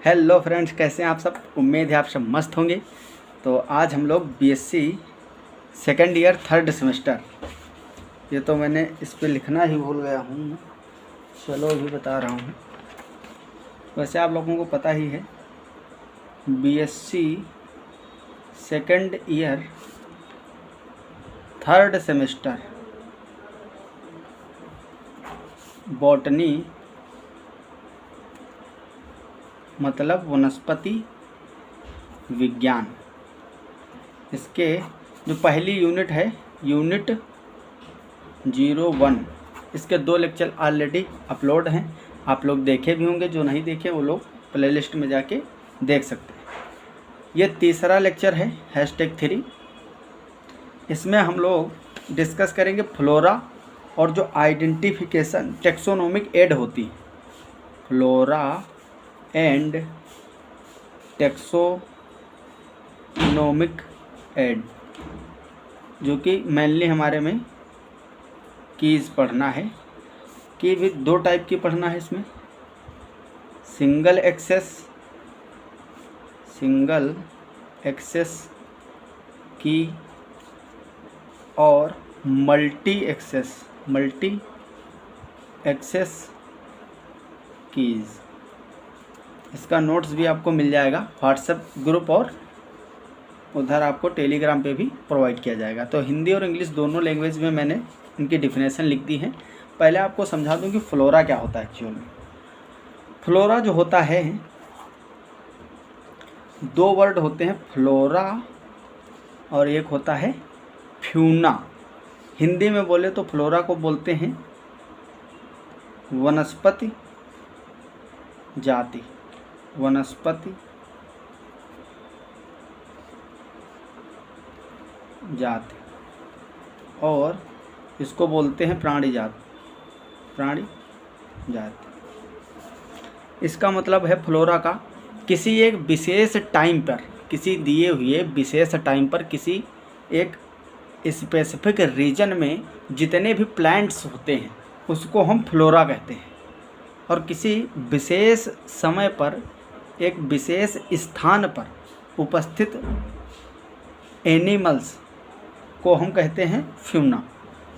Hello friends, कैसे हैं आप सब। उम्मीद है आप सब मस्त होंगे। तो आज हम लोग BSc second year third semester, ये तो मैंने इस पे लिखना ही भूल गया हूँ, चलो अभी बता रहा हूँ। वैसे आप लोगों को पता ही है, BSc second year third semester botany मतलब वनस्पति विज्ञान, इसके जो पहली यूनिट है यूनिट 01, इसके 2 लेक्चर ऑलरेडी अपलोड हैं। आप लोग देखे भी होंगे, जो नहीं देखे वो लोग प्लेलिस्ट में जाके देख सकते हैं। ये तीसरा लेक्चर है #3। इसमें हम लोग डिस्कस करेंगे फ्लोरा और जो आइडेंटिफिकेशन टेक्सोनोमिक एड होती है, फ्लोरा एंड टेक्सोनोमिक एड, जो कि मेनली हमारे में कीज़ पढ़ना है। की भी 2 टाइप की पढ़ना है इसमें, सिंगल एक्सेस की और मल्टी एक्सेस कीज़। इसका नोट्स भी आपको मिल जाएगा व्हाट्सएप ग्रुप और उधर आपको टेलीग्राम पे भी प्रोवाइड किया जाएगा। तो हिंदी और इंग्लिश दोनों लैंग्वेज में मैंने इनकी डिफिनेशन लिख दी है। पहले आपको समझा दूं कि फ्लोरा क्या होता है। एक्चुअल में फ्लोरा जो होता है, 2 वर्ड होते हैं, फ्लोरा और एक होता है फ्यूना। हिंदी में बोले तो फ्लोरा को बोलते हैं वनस्पति जाति, और इसको बोलते हैं प्राणी जाति। इसका मतलब है फ्लोरा का किसी एक विशेष टाइम पर, किसी दिए हुए विशेष टाइम पर, किसी एक स्पेसिफिक रीजन में जितने भी प्लांट्स होते हैं उसको हम फ्लोरा कहते हैं। और किसी विशेष समय पर एक विशेष स्थान पर उपस्थित एनिमल्स को हम कहते हैं फ्यूना।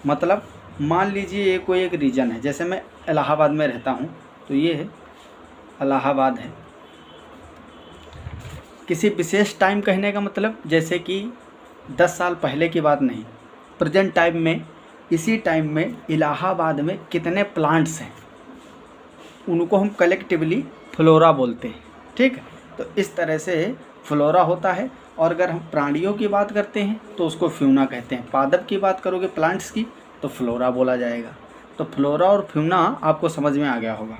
मतलब मान लीजिए ये कोई एक रीजन है, जैसे मैं इलाहाबाद में रहता हूँ, तो ये है इलाहाबाद है। किसी विशेष टाइम कहने का मतलब जैसे कि 10 साल पहले की बात नहीं, प्रेजेंट टाइम में, इसी टाइम में इलाहाबाद में कितने प्लांट्स हैं उनको हम कलेक्टिवली फ्लोरा बोलते हैं। ठीक है, तो इस तरह से फ्लोरा होता है। और अगर हम प्राणियों की बात करते हैं तो उसको फ्यूना कहते हैं। पादप की बात करोगे प्लांट्स की तो फ्लोरा बोला जाएगा। तो फ्लोरा और फ्यूना आपको समझ में आ गया होगा।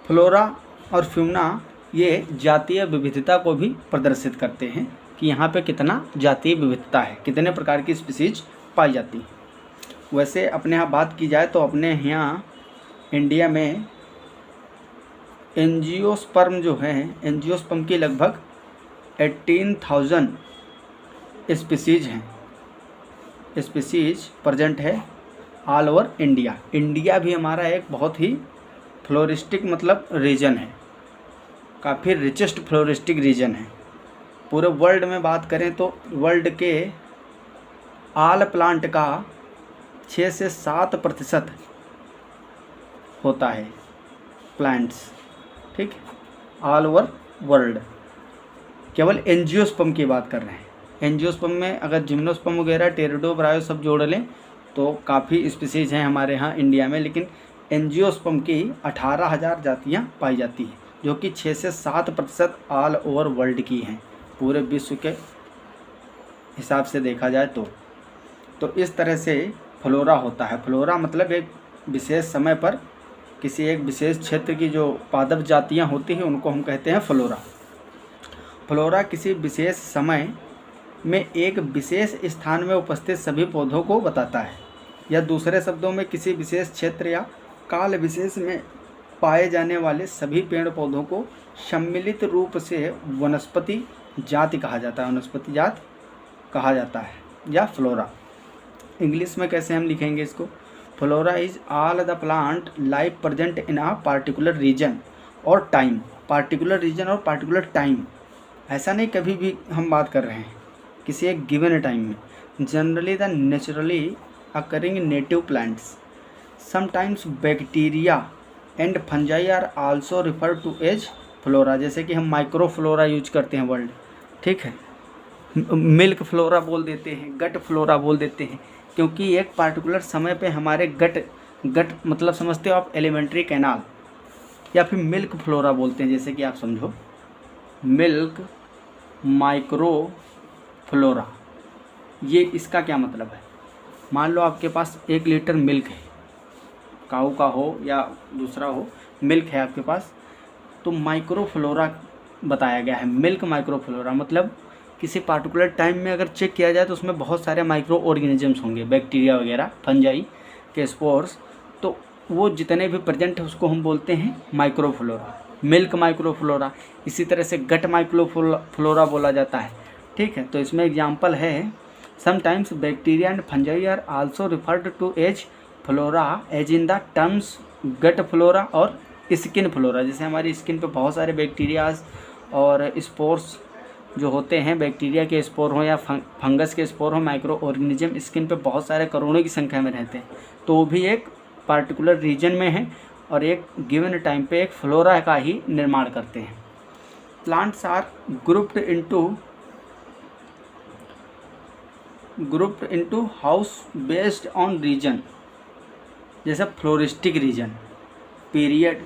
फ्लोरा और फ्यूना ये जातीय विविधता को भी प्रदर्शित करते हैं कि यहाँ पे कितना जातीय विविधता है, कितने प्रकार की स्पीसीज पाई जाती है। वैसे अपने यहाँ बात की जाए तो अपने यहाँ इंडिया में एंजियोस्पर्म जो है, एंजियोस्पर्म की लगभग 18,000 स्पीसीज हैं, स्पीसीज प्रेजेंट है ऑल ओवर इंडिया। इंडिया भी हमारा एक बहुत ही फ्लोरिस्टिक मतलब रीजन है, काफ़ी रिचेस्ट फ्लोरिस्टिक रीजन है। पूरे वर्ल्ड में बात करें तो वर्ल्ड के ऑल प्लांट का 6 से 7% होता है प्लांट्स। ठीक, ऑल ओवर वर्ल्ड। केवल एंजियोस्पर्म की बात कर रहे हैं। एंजियोस्पर्म में अगर जिम्नोस्पर्म वगैरह टेरिडो ब्रायो सब जोड़ लें तो काफ़ी स्पीसीज हैं हमारे यहाँ इंडिया में, लेकिन एंजियोस्पर्म की 18,000 जातियाँ पाई जाती हैं, जो कि 6 से 7% ऑल ओवर वर्ल्ड की हैं, पूरे विश्व के हिसाब से देखा जाए तो इस तरह से फ्लोरा होता है। फ्लोरा मतलब एक विशेष समय पर किसी एक विशेष क्षेत्र की जो पादप जातियाँ होती हैं उनको हम कहते हैं फ्लोरा। फ्लोरा किसी विशेष समय में एक विशेष स्थान में उपस्थित सभी पौधों को बताता है, या दूसरे शब्दों में किसी विशेष क्षेत्र या काल विशेष में पाए जाने वाले सभी पेड़ पौधों को सम्मिलित रूप से वनस्पति जाति कहा जाता है। वनस्पति जात कहा जाता है या फ्लोरा। इंग्लिश में कैसे हम लिखेंगे इसको? Flora is all the plant life present in a particular reason और टाइम पार्टिकुलर रीजन और पार्टिकुलर टाइम, ऐसा नहीं कभी भी हम बात कर रहे हैं किसी एक गिवन टाइम में। Generally the naturally occurring native plants sometimes bacteria and fungi are also refer to as flora. जैसे कि हम माइक्रो फ्लोरा यूज करते हैं वर्ड, ठीक है, मिल्क फ्लोरा बोल देते हैं, गट फ्लोरा बोल देते हैं, क्योंकि एक पार्टिकुलर समय पे हमारे गट मतलब समझते हो आप एलिमेंट्री कैनाल, या फिर मिल्क फ्लोरा बोलते हैं। जैसे कि आप समझो मिल्क माइक्रो फ्लोरा, ये इसका क्या मतलब है। मान लो आपके पास 1 लीटर मिल्क है, काऊ का हो या दूसरा हो, मिल्क है आपके पास, तो माइक्रो फ्लोरा बताया गया है। मिल्क माइक्रो फ्लोरा मतलब किसी पार्टिकुलर टाइम में अगर चेक किया जाए तो उसमें बहुत सारे माइक्रो ऑर्गेनिजम्स होंगे, बैक्टीरिया वगैरह, फंजाई के स्पोर्स, तो वो जितने भी प्रेजेंट है उसको हम बोलते हैं micro flora, milk micro flora. इसी तरह से गट माइक्रो फ्लोरा बोला जाता है, ठीक है। तो इसमें एग्जांपल है sometimes bacteria and fungi are also referred to as flora as in the terms gut flora और स्किन फ्लोरा। जैसे हमारी स्किन पे बहुत सारे बैक्टीरियाज और स्पोर्स जो होते हैं, बैक्टीरिया के स्पोर हों या फंगस के स्पोर हों, माइक्रो ऑर्गेनिज्म स्किन पे बहुत सारे करोड़ों की संख्या में रहते हैं, तो वो भी एक पार्टिकुलर रीजन में है और एक गिवन टाइम पे एक फ्लोरा का ही निर्माण करते हैं। Plants are grouped into house based on region, जैसे floristic region, period,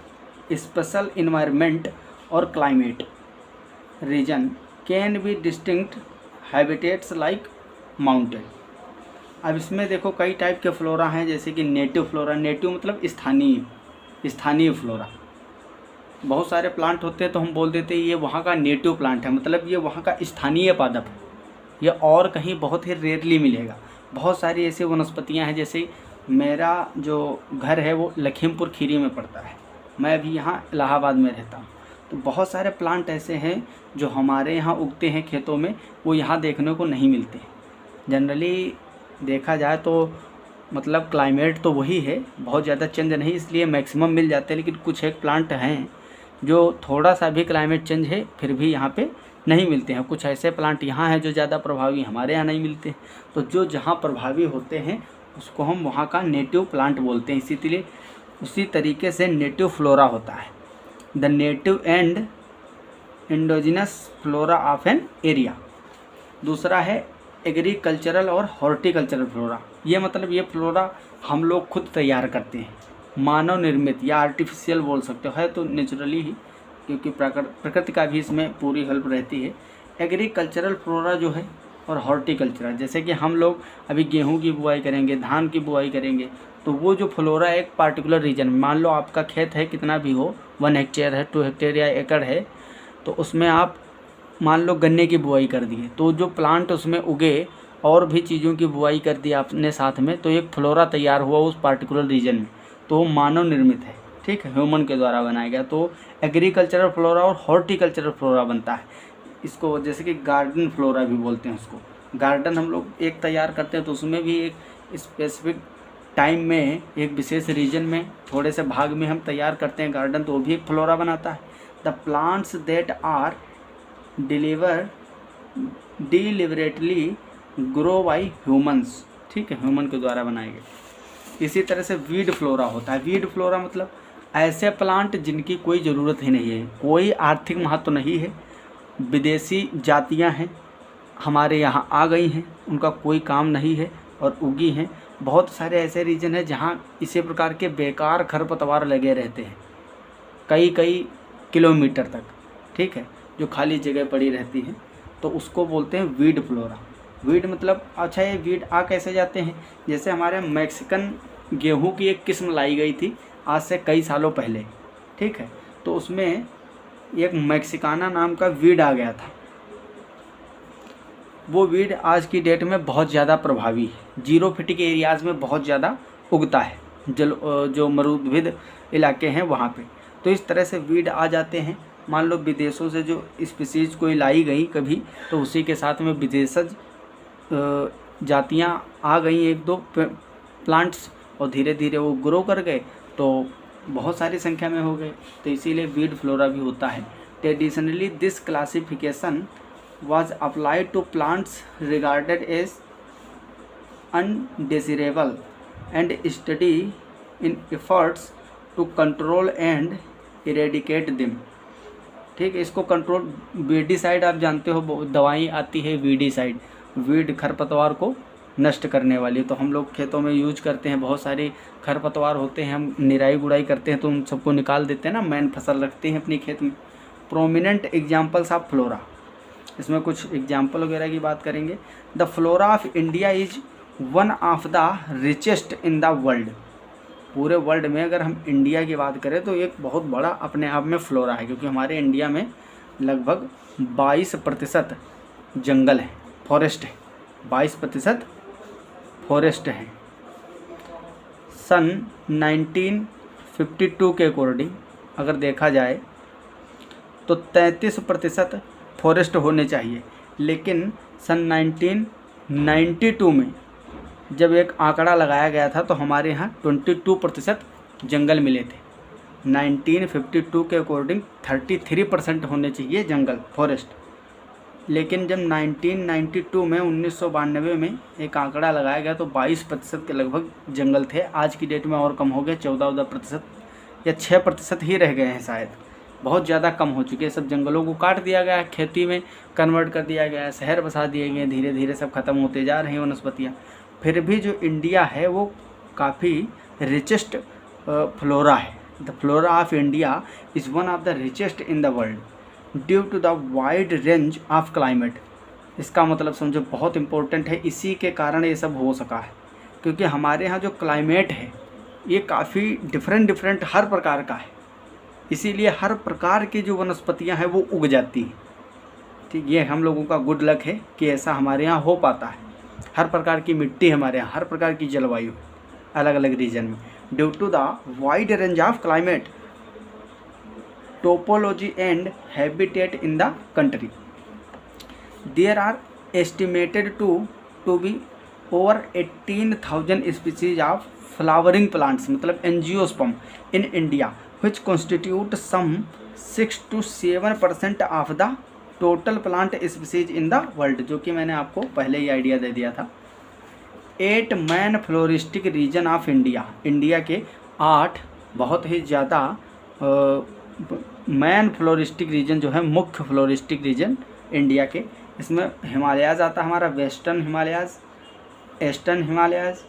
special environment और climate. Region can be distinct habitats like mountain. अब इसमें देखो कई टाइप के फ्लोरा हैं, जैसे कि नेटिव फ्लोरा, नेटिव मतलब स्थानीय फ्लोरा। बहुत सारे प्लांट होते हैं तो हम बोल देते हैं ये वहाँ का नेटिव प्लांट है, मतलब ये वहाँ का स्थानीय पादप है, ये और कहीं बहुत ही रेयरली मिलेगा। बहुत सारी ऐसी वनस्पतियाँ हैं, जैसे मेरा जो घर है वो लखीमपुर खीरी में पड़ता है, मैं अभी यहाँ इलाहाबाद में रहता हूँ, तो बहुत सारे प्लांट ऐसे हैं जो हमारे यहाँ उगते हैं खेतों में, वो यहाँ देखने को नहीं मिलते। जनरली देखा जाए तो मतलब क्लाइमेट तो वही है, बहुत ज़्यादा चेंज नहीं, इसलिए मैक्सिमम मिल जाते हैं। लेकिन कुछ एक प्लांट हैं जो थोड़ा सा भी क्लाइमेट चेंज है फिर भी यहाँ पे नहीं मिलते हैं। कुछ ऐसे प्लांट यहाँ हैं जो ज़्यादा प्रभावी हमारे यहाँ नहीं मिलते, तो जो जहाँ प्रभावी होते हैं उसको हम वहाँ का नेटिव प्लांट बोलते हैं। इसीलिए उसी तरीके से नेटिव फ्लोरा होता है, the native and indigenous flora of an area. दूसरा है एग्रीकल्चरल और हॉर्टिकल्चरल फ्लोरा। ये मतलब ये फ्लोरा हम लोग खुद तैयार करते हैं, मानव निर्मित या आर्टिफिशियल बोल सकते हो, है तो नेचुरली ही, क्योंकि प्रकृति का भी इसमें पूरी हेल्प रहती है। एग्रीकल्चरल फ्लोरा जो है और हॉर्टिकल्चरल, जैसे कि हम लोग अभी गेहूं की बुआई करेंगे, धान की बुआई करेंगे, तो वो जो फ्लोरा एक पार्टिकुलर रीजन में, मान लो आपका खेत है कितना भी हो, 1 हेक्टेयर है, 2 हेक्टेयर या एकड़ है, तो उसमें आप मान लो गन्ने की बुआई कर दिए, तो जो प्लांट उसमें उगे और भी चीज़ों की बुआई कर दी आपने साथ में, तो एक फ्लोरा तैयार हुआ उस पार्टिकुलर रीजन में, तो वो मानव निर्मित है, ठीक है, ह्यूमन के द्वारा बनाया गया। तो एग्रीकल्चरल फ्लोरा और हॉर्टिकल्चरल फ्लोरा बनता है। इसको जैसे कि गार्डन फ्लोरा भी बोलते हैं उसको। गार्डन हम लोग एक तैयार करते हैं तो उसमें भी एक स्पेसिफिक टाइम में, एक विशेष रीजन में, थोड़े से भाग में हम तैयार करते हैं गार्डन, तो वो भी एक फ्लोरा बनाता है। The plants that are deliberately grow by humans, ठीक है, ह्यूमन के द्वारा बनाए गए। इसी तरह से वीड फ्लोरा होता है। वीड फ्लोरा मतलब ऐसे प्लांट जिनकी कोई ज़रूरत ही नहीं है, कोई आर्थिक महत्व नहीं है, विदेशी जातियां हैं, हमारे यहाँ आ गई हैं, उनका कोई काम नहीं है और उगी हैं। बहुत सारे ऐसे रीजन हैं जहाँ इसी प्रकार के बेकार खरपतवार लगे रहते हैं कई किलोमीटर तक, ठीक है, जो खाली जगह पड़ी रहती है, तो उसको बोलते हैं वीड फ्लोरा। वीड मतलब, अच्छा ये वीड आ कैसे जाते हैं, जैसे हमारे मैक्सिकन गेहूं की एक किस्म लाई गई थी आज से कई सालों पहले, ठीक है, तो उसमें एक मैक्सिकाना नाम का वीड आ गया था। वो वीड आज की डेट में बहुत ज़्यादा प्रभावी है, 0 फीट के एरियाज़ में बहुत ज़्यादा उगता है, जो मरुभूमि इलाके हैं वहाँ पे। तो इस तरह से वीड आ जाते हैं। मान लो विदेशों से जो स्पीसीज कोई लाई गई कभी, तो उसी के साथ में विदेशज जातियाँ आ गई, 1-2 प्लांट्स, और धीरे धीरे वो ग्रो कर गए, तो बहुत सारी संख्या में हो गए, तो इसीलिए वीड फ्लोरा भी होता है। Traditionally this classification was applied to plants regarded as undesirable and study in efforts to control and eradicate them। ठीक है, इसको कंट्रोल, वीडिसाइड आप जानते हो दवाई आती है वीडिसाइड, वीड खरपतवार को नष्ट करने वाली, तो हम लोग खेतों में यूज करते हैं। बहुत सारी खरपतवार होते हैं, हम निराई गुड़ाई करते हैं तो उन सबको निकाल देते हैं ना, मैन फसल रखते हैं अपने खेत में। प्रोमिनेंट एग्जाम्पल्स ऑफ फ्लोरा, इसमें कुछ एग्जाम्पल वगैरह की बात करेंगे। The flora of India is one of the richest in the world. पूरे वर्ल्ड में अगर हम इंडिया की बात करें तो एक बहुत बड़ा अपने आप में फ्लोरा है, क्योंकि हमारे इंडिया में लगभग 22% जंगल है, फॉरेस्ट है, 22% फॉरेस्ट है। सन 1952 के अकॉर्डिंग अगर देखा जाए तो 33% फॉरेस्ट होने चाहिए, लेकिन सन 1992 में जब एक आंकड़ा लगाया गया था तो हमारे यहाँ 22% जंगल मिले थे। 1952 के अकॉर्डिंग 33% होने चाहिए जंगल, फॉरेस्ट, लेकिन जब 1992 में 1992 में एक आंकड़ा लगाया गया तो 22% के लगभग जंगल थे। आज की डेट में और कम हो गए, 14% या 6% ही रह गए हैं शायद। बहुत ज़्यादा कम हो चुके हैं, सब जंगलों को काट दिया गया, खेती में कन्वर्ट कर दिया गया, शहर बसा दिए गए, धीरे धीरे सब खत्म होते जा रहे हैं वनस्पतियाँ। फिर भी जो इंडिया है वो काफ़ी रिचेस्ट फ्लोरा है। The flora of India is one of the richest in the world due to the wide range of climate. इसका मतलब समझो बहुत इम्पोर्टेंट है, इसी के कारण ये सब हो सका है, क्योंकि हमारे यहाँ जो क्लाइमेट है ये काफ़ी डिफरेंट हर प्रकार का है, इसीलिए हर प्रकार की जो वनस्पतियाँ हैं वो उग जाती हैं। ठीक, ये हम लोगों का गुड लक है कि ऐसा हमारे यहाँ हो पाता है। हर प्रकार की मिट्टी हमारे यहाँ, हर प्रकार की जलवायु अलग अलग रीजन में, due to the wide range of climate, topology and habitat in the country. There are estimated to be over 18,000 species of flowering plants, मतलब angiosperm in India, which constitute some 6 to 7% of the total plant species in the world, जो कि मैंने आपको पहले ही idea दे दिया था। 8 man floristic region of India, India के 8 बहुत ही ज़्यादा मैन फ्लोरिस्टिक रीजन जो है, मुख्य फ्लोरिस्टिक रीजन इंडिया के, इसमें हिमालयाज़ आता है हमारा, western Himalayas, eastern Himalayas,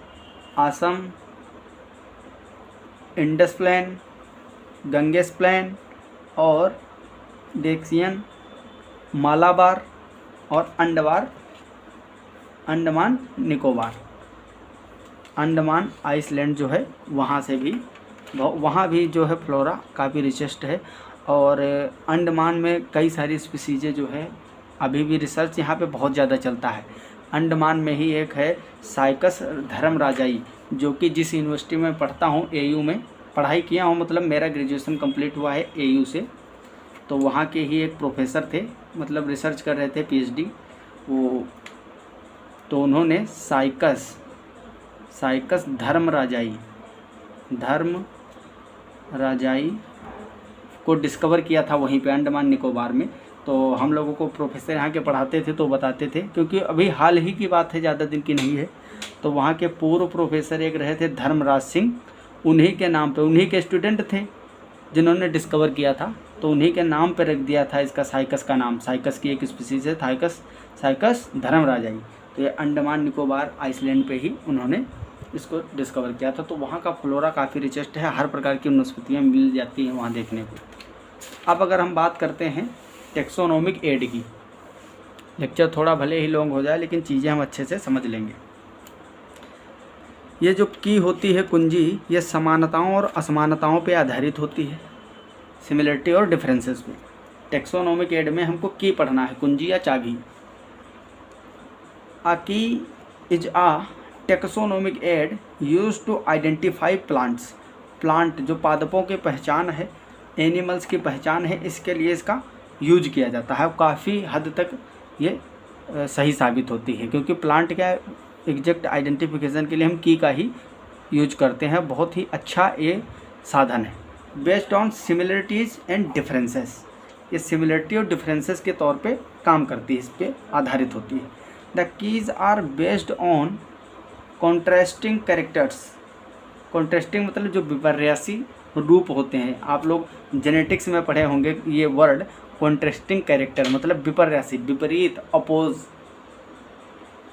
Assam, Indus plain, Ganges plain और डेक्सियन, मालाबार और अंडमान निकोबार, अंडमान आइसलैंड जो है वहाँ से भी, वहाँ भी जो है फ्लोरा काफ़ी रिचेस्ट है। और अंडमान में कई सारी स्पीसीज़ें जो है अभी भी रिसर्च यहाँ पे बहुत ज़्यादा चलता है। अंडमान में ही एक है साइकस धर्मराजाई, जो कि जिस यूनिवर्सिटी में पढ़ता हूँ, AU में पढ़ाई किया हूँ, मतलब मेरा ग्रेजुएशन कंप्लीट हुआ है AU से, तो वहाँ के ही एक प्रोफेसर थे, मतलब रिसर्च कर रहे थे PhD वो, तो उन्होंने साइकस धर्मराजाई को डिस्कवर किया था वहीं पे अंडमान निकोबार में। तो हम लोगों को प्रोफेसर यहाँ के पढ़ाते थे तो बताते थे, क्योंकि अभी हाल ही की बात है, ज़्यादा दिन की नहीं है। तो वहाँ के पूर्व प्रोफेसर एक रहे थे धर्मराज सिंह, उन्हीं के नाम पे, उन्हीं के स्टूडेंट थे जिन्होंने डिस्कवर किया था, तो उन्हीं के नाम पे रख दिया था इसका साइकस का नाम। साइकस की एक स्पीसीज है साइकस धर्मराजाई, तो ये अंडमान निकोबार आइसलैंड पे ही उन्होंने इसको डिस्कवर किया था। तो वहाँ का फ्लोरा काफ़ी रिचेस्ट है, हर प्रकार की वनस्पतियाँ मिल जाती हैं वहाँ देखने को। अब अगर हम बात करते हैं टेक्सोनोमिक एड की, लेक्चर थोड़ा भले ही लॉन्ग हो जाए लेकिन चीज़ें हम अच्छे से समझ लेंगे। ये जो की होती है कुंजी, ये समानताओं और असमानताओं पे आधारित होती है, सिमिलरिटी और डिफरेंसेस पे। टेक्सोनोमिक एड में हमको की पढ़ना है, कुंजी या चाबी। A key is a taxonomic aid used to identify plants। Plant जो पादपों की पहचान है, एनिमल्स की पहचान है, इसके लिए इसका यूज किया जाता है। काफ़ी हद तक ये सही साबित होती है, क्योंकि प्लांट का एग्जैक्ट आइडेंटिफिकेशन के लिए हम की का ही यूज करते हैं। बहुत ही अच्छा ये साधन है। Based on similarities and differences. ये सिमिलरिटी और डिफरेंसेस के तौर पे काम करती है, इस पे आधारित होती है। The keys are based on contrasting characters. Contrasting मतलब जो विपर्यासी रूप होते हैं, आप लोग जेनेटिक्स में पढ़े होंगे ये वर्ड कॉन्ट्रास्टिंग कैरेक्टर, मतलब विपर्यासी, विपरीत, oppose.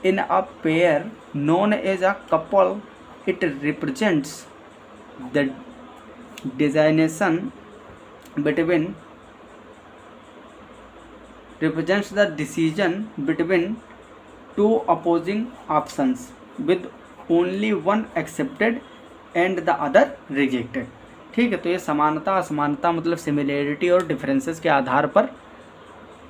In a pair known as a couple it represents the designation between represents the decision between two opposing options with only one accepted and the other rejected। ठीक है, तो ये समानता असमानता मतलब सिमिलैरिटी और डिफरेंसेस के आधार पर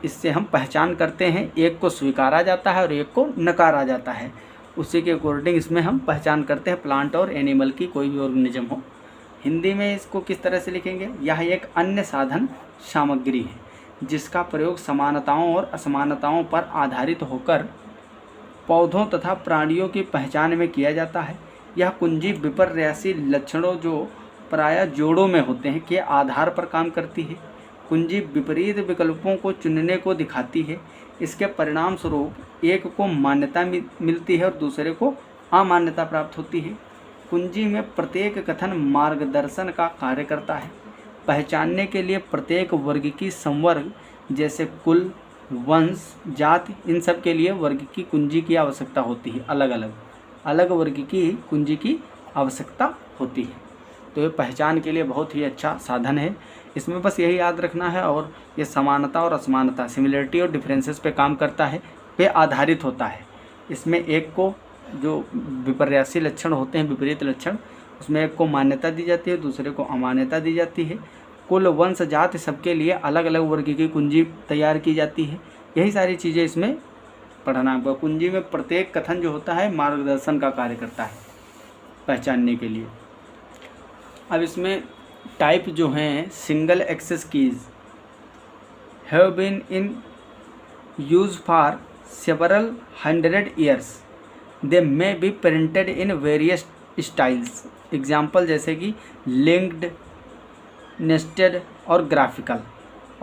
इससे हम पहचान करते हैं, एक को स्वीकारा जाता है और एक को नकारा जाता है, उसी के अकॉर्डिंग इसमें हम पहचान करते हैं प्लांट और एनिमल की, कोई भी ऑर्गेनिज्म हो। हिंदी में इसको किस तरह से लिखेंगे? यह एक अन्य साधन सामग्री है जिसका प्रयोग समानताओं और असमानताओं पर आधारित होकर पौधों तथा प्राणियों की पहचान में किया जाता है। यह कुंजी विपर्यासी लक्षणों जो प्रायः जोड़ों में होते हैं के आधार पर काम करती है। कुंजी विपरीत विकल्पों को चुनने को दिखाती है। इसके परिणाम स्वरूप एक को मान्यता मिलती है और दूसरे को अमान्यता प्राप्त होती है। कुंजी में प्रत्येक कथन मार्गदर्शन का कार्य करता है। पहचानने के लिए प्रत्येक वर्ग की संवर्ग जैसे कुल, वंश, जाति, इन सब के लिए वर्ग की कुंजी की आवश्यकता होती है। अलग वर्ग की कुंजी की आवश्यकता होती है। तो ये पहचान के लिए बहुत ही अच्छा साधन है। इसमें बस यही याद रखना है, और ये समानता और असमानता, सिमिलरिटी और डिफरेंसेस पे काम करता है, पे आधारित होता है। इसमें एक को जो विपर्यासी लक्षण होते हैं, विपरीत लक्षण, उसमें एक को मान्यता दी जाती है, दूसरे को अमान्यता दी जाती है। कुल, वंश, जाति सबके लिए अलग अलग वर्ग की कुंजी तैयार की जाती है। यही सारी चीज़ें इसमें पढ़ना होगा। कुंजी में प्रत्येक कथन जो होता है मार्गदर्शन का कार्य करता है पहचानने के लिए। अब इसमें टाइप जो हैं, single access keys have been in use for several 100 years। They may be printed in various styles. Example जैसे कि लिंक्ड, नेस्टेड और ग्राफिकल,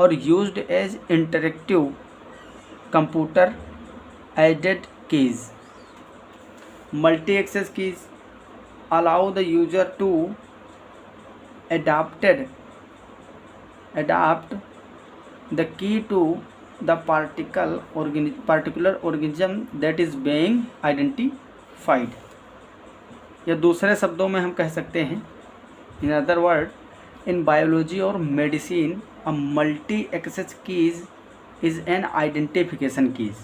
और used as interactive computer aided keys. Multi access keys allow the user to adapt the key to the particular organism that is being identified। या दूसरे शब्दों में हम कह सकते हैं, in other word, in biology और medicine a multi access keys is an identification keys,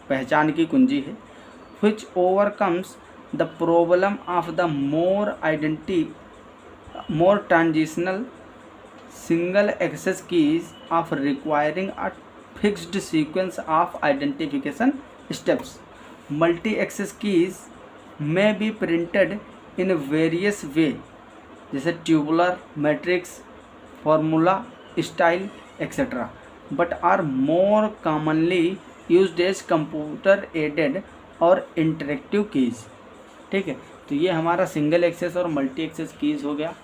पहचान की कुंजी है, which overcomes the problem of the more transitional single access keys of requiring a fixed sequence of identification steps। multi access keys may be printed in various way जैसे tubular, matrix, formula, style, etc. but are more commonly used as computer aided और interactive keys। ठीक है, तो ये हमारा single access और multi access keys हो गया।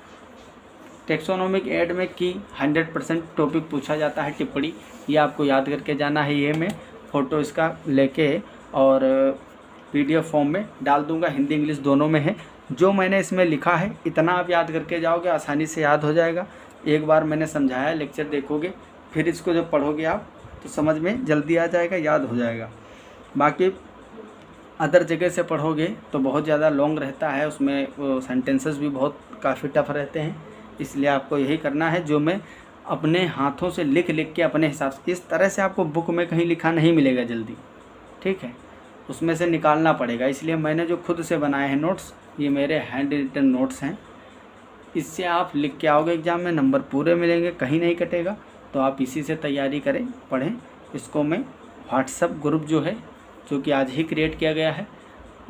टेक्सोनोमिक ऐड में की 100% टॉपिक पूछा जाता है, टिप्पणी, ये आपको याद करके जाना है। ये मैं फ़ोटो इसका लेके और PDF फॉर्म में डाल दूंगा, हिंदी इंग्लिश दोनों में है। जो मैंने इसमें लिखा है इतना आप याद करके जाओगे, आसानी से याद हो जाएगा। एक बार मैंने समझाया, लेक्चर देखोगे, फिर इसको जब पढ़ोगे आप तो समझ में जल्दी आ जाएगा, याद हो जाएगा। बाकी अदर जगह से पढ़ोगे तो बहुत ज़्यादा लॉन्ग रहता है, उसमें सेंटेंसेस भी बहुत काफ़ी टफ रहते हैं। इसलिए आपको यही करना है, जो मैं अपने हाथों से लिख के अपने हिसाब से, इस तरह से आपको बुक में कहीं लिखा नहीं मिलेगा जल्दी, ठीक है, उसमें से निकालना पड़ेगा। इसलिए मैंने जो खुद से बनाए हैं नोट्स, ये मेरे हैंड रिटन नोट्स हैं, इससे आप लिख के आओगे एग्ज़ाम में, नंबर पूरे मिलेंगे, कहीं नहीं कटेगा। तो आप इसी से तैयारी करें, पढ़ें। इसको मैं व्हाट्सएप ग्रुप जो है, जो कि आज ही क्रिएट किया गया है,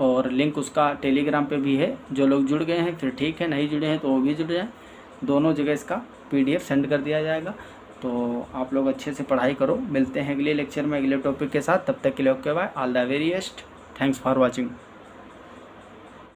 और लिंक उसका टेलीग्राम पे भी है। जो लोग जुड़ गए हैं फिर ठीक है, नहीं जुड़े हैं तो वो भी जुड़ जाएँ, दोनों जगह इसका PDF सेंड कर दिया जाएगा। तो आप लोग अच्छे से पढ़ाई करो। मिलते हैं अगले लेक्चर में अगले टॉपिक के साथ, तब तक के लिए okay bye, all the very best, thanks for watching.